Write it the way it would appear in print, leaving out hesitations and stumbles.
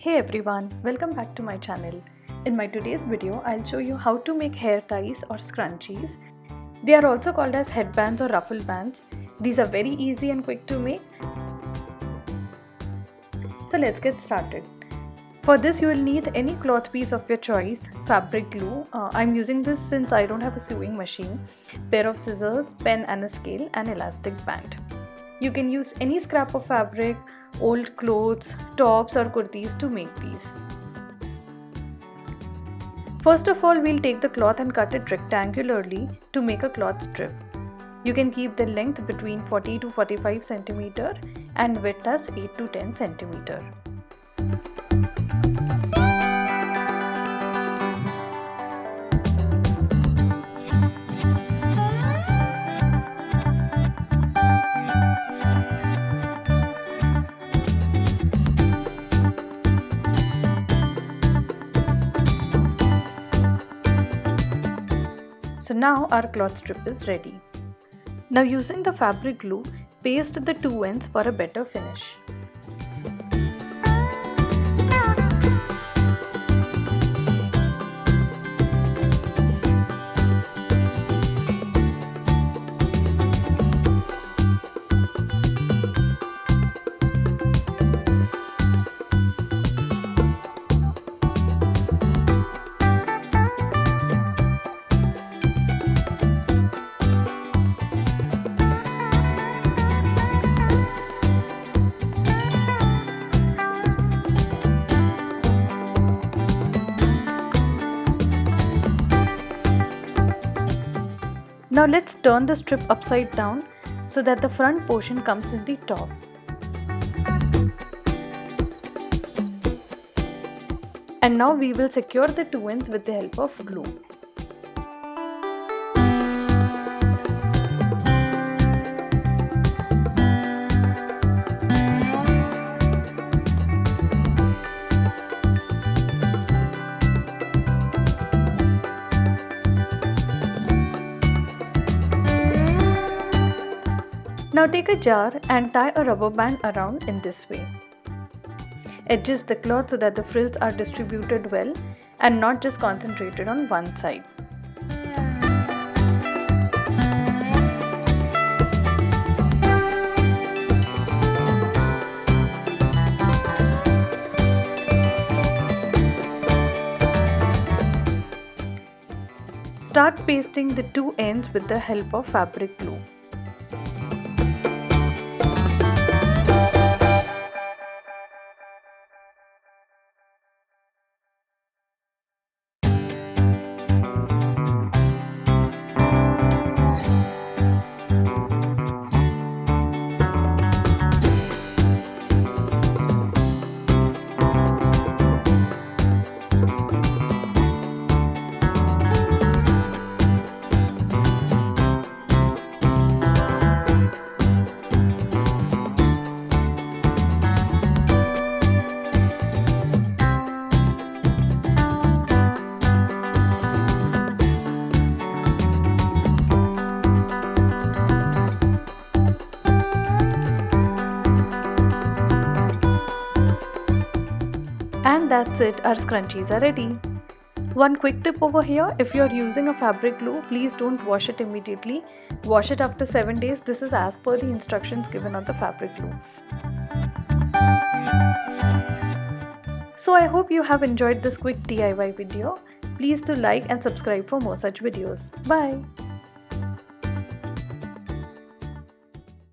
Hey everyone, welcome back to my channel. In my today's video, I'll show you how to make hair ties or scrunchies. They are also called as headbands or ruffle bands. These are very easy and quick to make. So let's get started. For this you will need any cloth piece of your choice, fabric glue. I'm using this since I don't have a sewing machine, pair of scissors, pen and a scale, and elastic band. You can use any scrap of fabric, old clothes, tops or kurtis to make these. First of all, we'll take the cloth and cut it rectangularly to make a cloth strip. You can keep the length between 40 to 45 cm and width as 8 to 10 cm. So now our cloth strip is ready. Now using the fabric glue, paste the two ends for a better finish. Now let's turn the strip upside down so that the front portion comes in the top. And now we will secure the two ends with the help of glue. Now take a jar and tie a rubber band around in this way. Adjust the cloth so that the frills are distributed well and not just concentrated on one side. Start pasting the two ends with the help of fabric glue. And that's it, our scrunchies are ready. One quick tip over here, if you're using a fabric glue, please don't wash it immediately. Wash it after 7 days. This is as per the instructions given on the fabric glue. So I hope you have enjoyed this quick DIY video. Please do like and subscribe for more such videos. Bye.